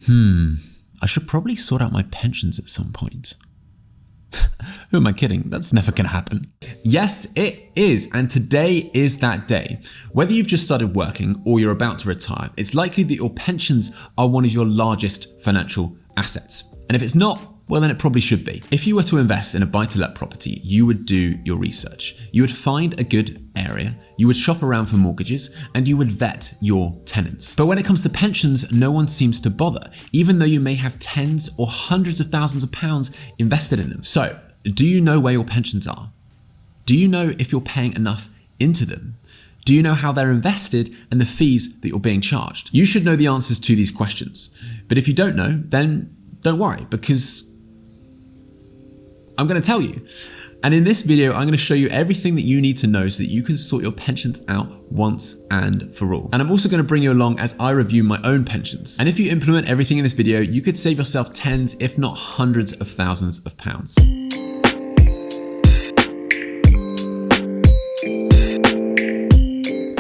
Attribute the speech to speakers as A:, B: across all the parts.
A: I should probably sort out my pensions at some point. Who am I kidding? That's never going to happen. Yes, it is. And today is that day. Whether you've just started working or you're about to retire, it's likely that your pensions are one of your largest financial assets. And if it's not, well, then it probably should be. If you were to invest in a buy-to-let property, you would do your research. You would find a good area, you would shop around for mortgages, and you would vet your tenants. But when it comes to pensions, no one seems to bother, even though you may have tens or hundreds of thousands of pounds invested in them. So, do you know where your pensions are? Do you know if you're paying enough into them? Do you know how they're invested and the fees that you're being charged? You should know the answers to these questions. But if you don't know, then don't worry, because I'm going to tell you. And in this video, I'm going to show you everything that you need to know so that you can sort your pensions out once and for all. And I'm also going to bring you along as I review my own pensions. And if you implement everything in this video, you could save yourself tens, if not hundreds of thousands of pounds.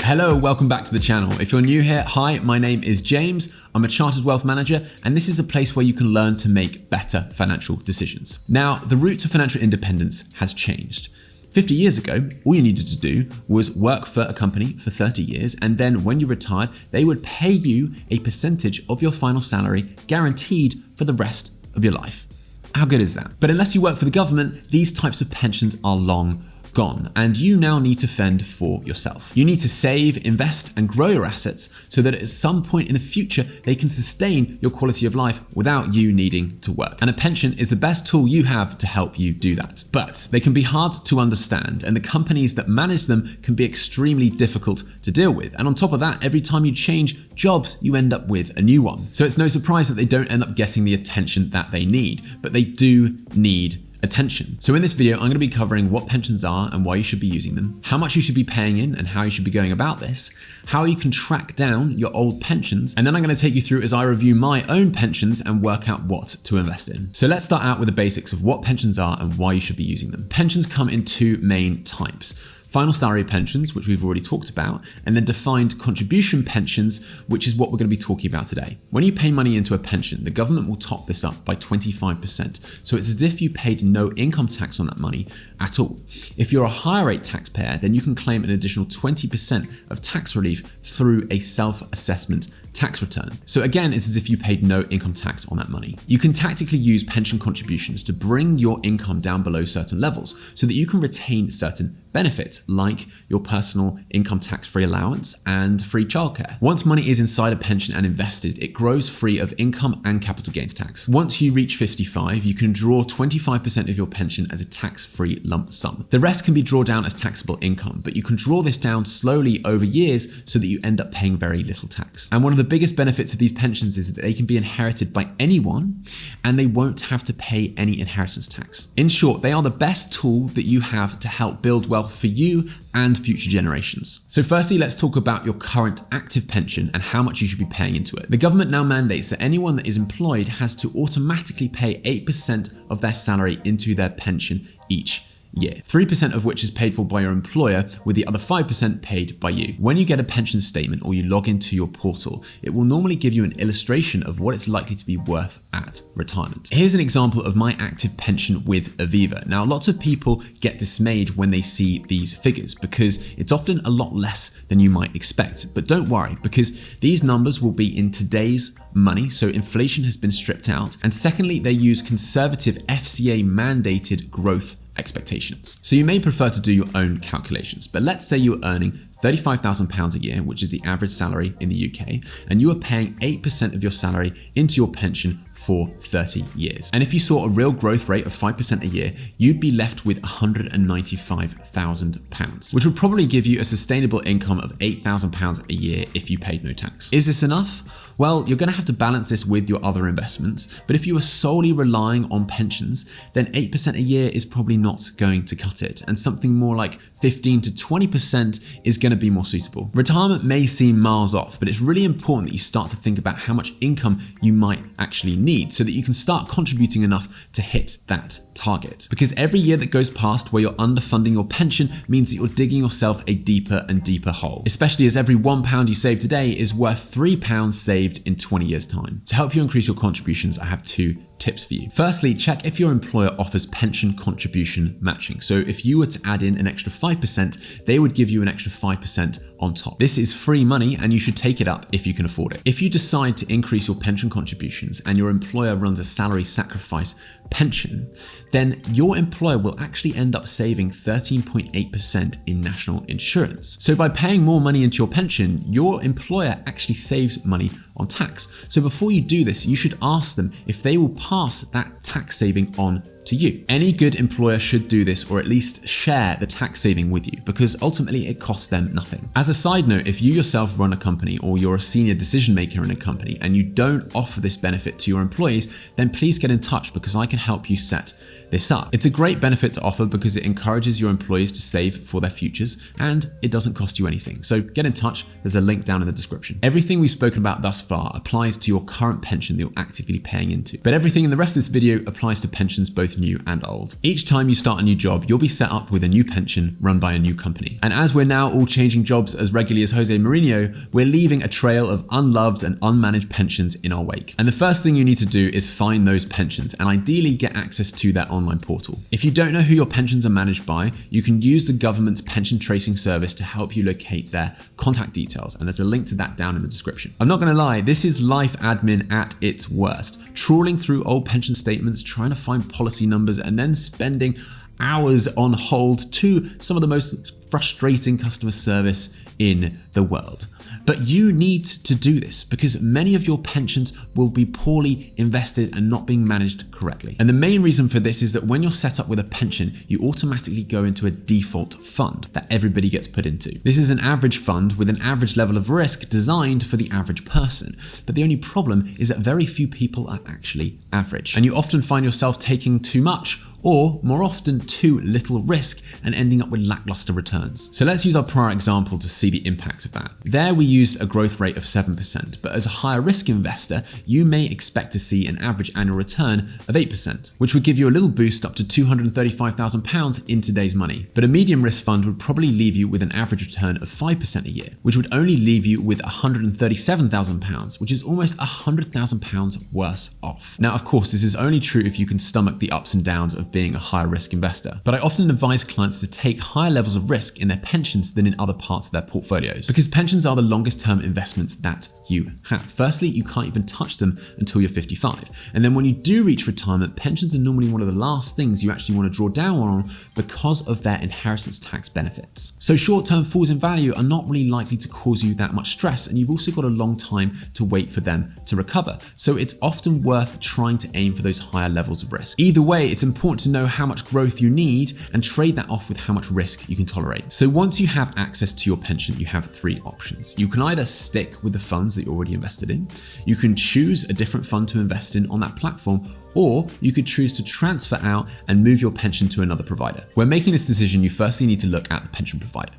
A: Hello, welcome back to the channel. If you're new here, hi, my name is James. I'm a chartered wealth manager, and this is a place where you can learn to make better financial decisions. Now, the route to financial independence has changed. 50 years ago, all you needed to do was work for a company for 30 years, and then when you retired, they would pay you a percentage of your final salary guaranteed for the rest of your life. How good is that? But unless you work for the government, these types of pensions are long gone, and you now need to fend for yourself. You need to save, invest, and grow your assets so that at some point in the future, they can sustain your quality of life without you needing to work. And a pension is the best tool you have to help you do that. But they can be hard to understand, and the companies that manage them can be extremely difficult to deal with. And on top of that, every time you change jobs, you end up with a new one. So it's no surprise that they don't end up getting the attention that they need, but they do need attention. So in this video, I'm going to be covering what pensions are and why you should be using them, how much you should be paying in and how you should be going about this, how you can track down your old pensions, and then I'm going to take you through as I review my own pensions and work out what to invest in. So let's start out with the basics of what pensions are and why you should be using them. Pensions come in two main types. Final salary pensions, which we've already talked about, and then defined contribution pensions, which is what we're going to be talking about today. When you pay money into a pension, the government will top this up by 25%. So it's as if you paid no income tax on that money at all. If you're a higher rate taxpayer, then you can claim an additional 20% of tax relief through a self-assessment tax return. So again, it's as if you paid no income tax on that money. You can tactically use pension contributions to bring your income down below certain levels so that you can retain certain benefits like your personal income tax-free allowance and free childcare. Once money is inside a pension and invested, it grows free of income and capital gains tax. Once you reach 55, you can draw 25% of your pension as a tax-free lump sum. The rest can be drawn down as taxable income, but you can draw this down slowly over years so that you end up paying very little tax. And one of the biggest benefits of these pensions is that they can be inherited by anyone and they won't have to pay any inheritance tax. In short, they are the best tool that you have to help build wealth for you and future generations. So firstly, let's talk about your current active pension and how much you should be paying into it. The government now mandates that anyone that is employed has to automatically pay 8% of their salary into their pension each year, 3% of which is paid for by your employer, with the other 5% paid by you. When you get a pension statement or you log into your portal, it will normally give you an illustration of what it's likely to be worth at retirement. Here's an example of my active pension with Aviva. Now, lots of people get dismayed when they see these figures because it's often a lot less than you might expect. But don't worry, because these numbers will be in today's money, so inflation has been stripped out. And secondly, they use conservative FCA mandated growth expectations. So you may prefer to do your own calculations, but let's say you're earning £35,000 a year, which is the average salary in the UK, and you are paying 8% of your salary into your pension for 30 years. And if you saw a real growth rate of 5% a year, you'd be left with £195,000, which would probably give you a sustainable income of £8,000 a year if you paid no tax. Is this enough? Well, you're going to have to balance this with your other investments, but if you are solely relying on pensions, then 8% a year is probably not going to cut it, and something more like 15 to 20% is going going to be more suitable. Retirement may seem miles off, but it's really important that you start to think about how much income you might actually need so that you can start contributing enough to hit that target. Because every year that goes past where you're underfunding your pension means that you're digging yourself a deeper and deeper hole, especially as every £1 you save today is worth £3 saved in 20 years' time. To help you increase your contributions, I have 2 tips for you. Firstly, check if your employer offers pension contribution matching. So if you were to add in an extra 5%, they would give you an extra 5% on top. This is free money and you should take it up if you can afford it. If you decide to increase your pension contributions and your employer runs a salary sacrifice pension, then your employer will actually end up saving 13.8% in national insurance. So by paying more money into your pension, your employer actually saves money on tax. So before you do this, you should ask them if they will pass that tax saving on to you. Any good employer should do this, or at least share the tax saving with you, because ultimately it costs them nothing. As a side note, if you yourself run a company or you're a senior decision maker in a company and you don't offer this benefit to your employees, then please get in touch because I can help you set this up. It's a great benefit to offer because it encourages your employees to save for their futures and it doesn't cost you anything. So get in touch. There's a link down in the description. Everything we've spoken about thus far applies to your current pension that you're actively paying into, but everything in the rest of this video applies to pensions both new and old. Each time you start a new job, you'll be set up with a new pension run by a new company. And as we're now all changing jobs as regularly as Jose Mourinho, we're leaving a trail of unloved and unmanaged pensions in our wake. And the first thing you need to do is find those pensions and ideally get access to their online portal. If you don't know who your pensions are managed by, you can use the government's pension tracing service to help you locate their contact details. And there's a link to that down in the description. I'm not going to lie, this is life admin at its worst. Trawling through old pension statements, trying to find policy numbers, and then spending hours on hold to some of the most frustrating customer service in the world. But you need to do this because many of your pensions will be poorly invested and not being managed correctly. And the main reason for this is that when you're set up with a pension, you automatically go into a default fund that everybody gets put into. This is an average fund with an average level of risk designed for the average person. But the only problem is that very few people are actually average. And you often find yourself taking too much or more often too little risk and ending up with lackluster returns. So let's use our prior example to see the impact of that. There we used a growth rate of 7%, but as a higher risk investor, you may expect to see an average annual return of 8%, which would give you a little boost up to £235,000 in today's money. But a medium risk fund would probably leave you with an average return of 5% a year, which would only leave you with £137,000, which is almost £100,000 worse off. Now, of course, this is only true if you can stomach the ups and downs of being a higher risk investor. But I often advise clients to take higher levels of risk in their pensions than in other parts of their portfolios, because pensions are the longest term investments that you have. Firstly, you can't even touch them until you're 55. And then when you do reach retirement, pensions are normally one of the last things you actually want to draw down on because of their inheritance tax benefits. So short-term falls in value are not really likely to cause you that much stress, and you've also got a long time to wait for them to recover. So it's often worth trying to aim for those higher levels of risk. Either way, it's important to know how much growth you need and trade that off with how much risk you can tolerate. So once you have access to your pension, you have 3 options. You can either stick with the funds that you're already invested in, you can choose a different fund to invest in on that platform, or you could choose to transfer out and move your pension to another provider. When making this decision, you firstly need to look at the pension provider.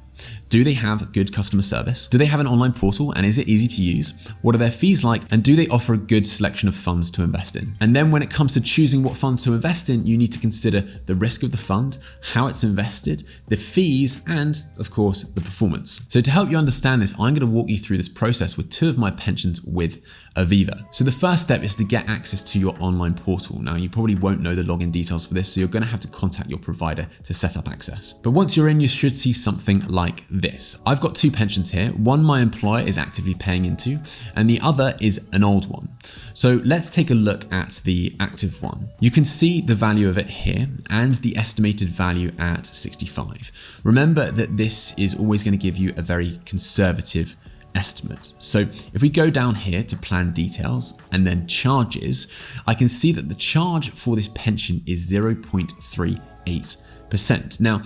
A: Do they have good customer service? Do they have an online portal and is it easy to use? What are their fees like? And do they offer a good selection of funds to invest in? And then when it comes to choosing what funds to invest in, you need to consider the risk of the fund, how it's invested, the fees, and of course, the performance. So to help you understand this, I'm going to walk you through this process with 2 of my pensions with Aviva. So the first step is to get access to your online portal. Now, you probably won't know the login details for this, so you're going to have to contact your provider to set up access. But once you're in, you should see something like this. I've got 2 pensions here. One my employer is actively paying into, and the other is an old one. So let's take a look at the active one. You can see the value of it here and the estimated value at 65. Remember that this is always going to give you a very conservative estimate. So if we go down here to plan details and then charges, I can see that the charge for this pension is 0.38%. Now,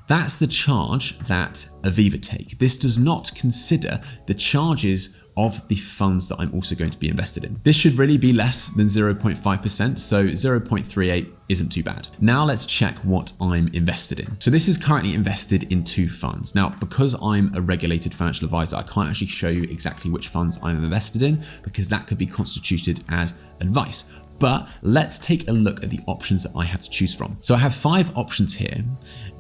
A: that's the charge that Aviva take. This does not consider the charges of the funds that I'm also going to be invested in. This should really be less than 0.5%, so 0.38 isn't too bad. Now let's check what I'm invested in. So this is currently invested in 2 funds. Now, because I'm a regulated financial advisor, I can't actually show you exactly which funds I'm invested in because that could be constituted as advice. But let's take a look at the options that I have to choose from. So I have 5 options here.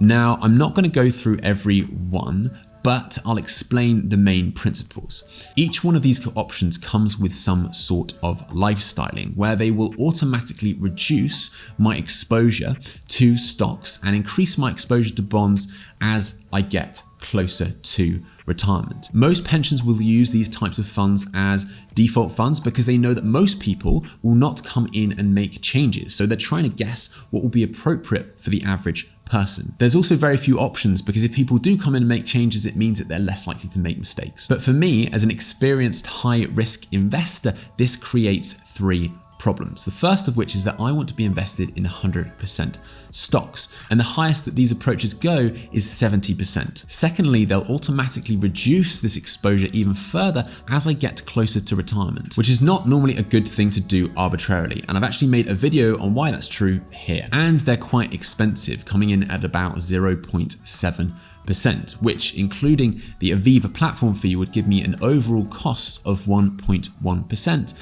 A: Now, I'm not going to go through every one, but I'll explain the main principles. Each one of these options comes with some sort of lifestyling where they will automatically reduce my exposure to stocks and increase my exposure to bonds as I get closer to retirement. Most pensions will use these types of funds as default funds because they know that most people will not come in and make changes. So they're trying to guess what will be appropriate for the average person. There's also very few options because if people do come in and make changes, it means that they're less likely to make mistakes. But for me, as an experienced high risk investor, this creates 3 problems. The first of which is that I want to be invested in 100% stocks, and the highest that these approaches go is 70%. Secondly, they'll automatically reduce this exposure even further as I get closer to retirement, which is not normally a good thing to do arbitrarily. And I've actually made a video on why that's true here. And they're quite expensive, coming in at about 0.7%, which, including the Aviva platform fee, would give me an overall cost of 1.1%.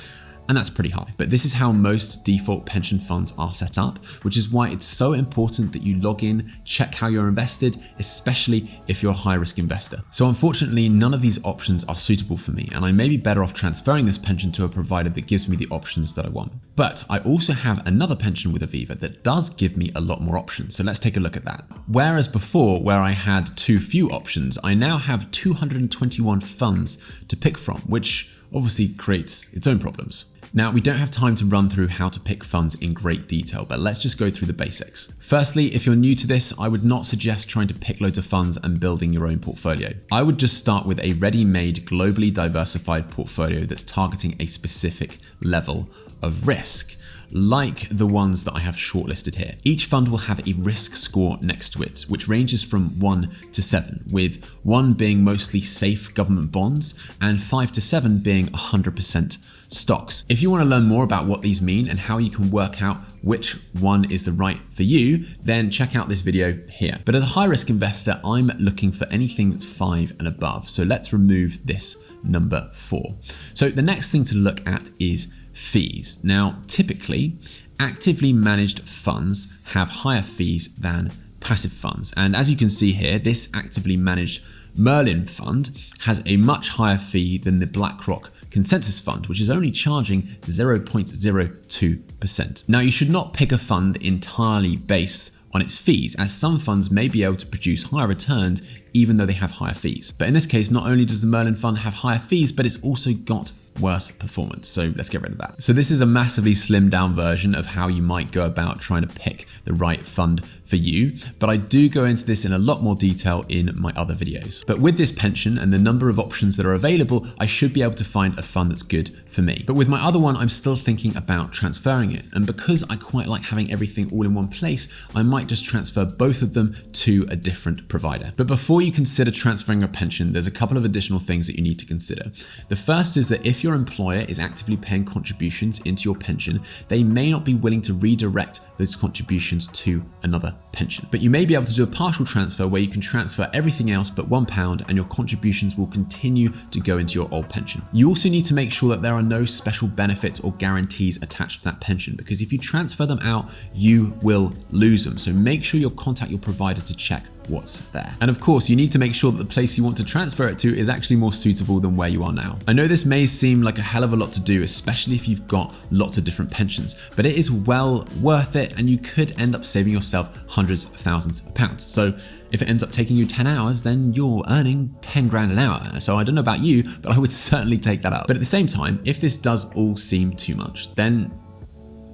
A: And that's pretty high. But this is how most default pension funds are set up, which is why it's so important that you log in, check how you're invested, especially if you're a high risk investor. So unfortunately, none of these options are suitable for me, and I may be better off transferring this pension to a provider that gives me the options that I want. But I also have another pension with Aviva that does give me a lot more options. So let's take a look at that. Whereas before, where I had too few options, I now have 221 funds to pick from, which obviously creates its own problems. Now, we don't have time to run through how to pick funds in great detail, but let's just go through the basics. Firstly, if you're new to this, I would not suggest trying to pick loads of funds and building your own portfolio. I would just start with a ready-made, globally diversified portfolio that's targeting a specific level of risk, like the ones that I have shortlisted here. Each fund will have a risk score next to it, which ranges from 1 to 7, with 1 being mostly safe government bonds and 5 to 7 being 100% stocks. If you want to learn more about what these mean and how you can work out which one is the right for you, then check out this video here. But as a high risk investor, I'm looking for anything that's 5 and above. So let's remove this number 4. So the next thing to look at is fees. Now, typically, actively managed funds have higher fees than passive funds. And as you can see here, this actively managed Merlin fund has a much higher fee than the BlackRock Consensus Fund, which is only charging 0.02%. Now, you should not pick a fund entirely based on its fees, as some funds may be able to produce higher returns even though they have higher fees. But in this case, not only does the Merlin fund have higher fees, but it's also got worse performance. So let's get rid of that. So this is a massively slimmed down version of how you might go about trying to pick the right fund for you, but I do go into this in a lot more detail in my other videos. But with this pension and the number of options that are available, I should be able to find a fund that's good for me. But with my other one, I'm still thinking about transferring it. And because I quite like having everything all in one place, I might just transfer both of them to a different provider. But before you consider transferring a pension, there's a couple of additional things that you need to consider. The first is that if your employer is actively paying contributions into your pension, they may not be willing to redirect those contributions to another pension. But you may be able to do a partial transfer where you can transfer everything else but £1 and your contributions will continue to go into your old pension. You also need to make sure that there are no special benefits or guarantees attached to that pension, because if you transfer them out, you will lose them. So make sure you contact your provider to check what's there. And of course, you need to make sure that the place you want to transfer it to is actually more suitable than where you are now. I know this may seem like a hell of a lot to do, especially if you've got lots of different pensions, but it is well worth it, and you could end up saving yourself hundreds of thousands of pounds. So if it ends up taking you 10 hours, then you're earning 10 grand an hour. So I don't know about you, but I would certainly take that up. But at the same time, if this does all seem too much, then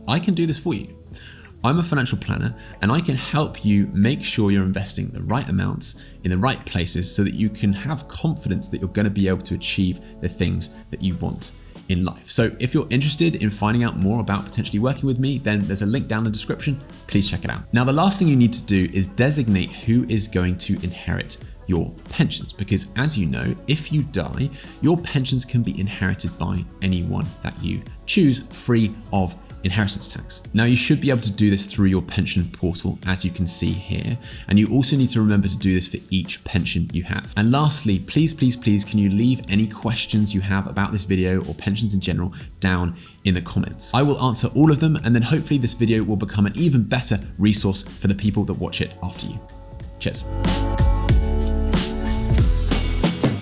A: I can do this for you. I'm a financial planner, and I can help you make sure you're investing the right amounts in the right places so that you can have confidence that you're going to be able to achieve the things that you want in life. So if you're interested in finding out more about potentially working with me, then there's a link down in the description. Please check it out. Now, the last thing you need to do is designate who is going to inherit your pensions, because as you know, if you die, your pensions can be inherited by anyone that you choose, free of inheritance tax. Now, you should be able to do this through your pension portal, as you can see here. And you also need to remember to do this for each pension you have. And lastly, please, can you leave any questions you have about this video or pensions in general down in the comments. I will answer all of them, and then hopefully this video will become an even better resource for the people that watch it after you. Cheers.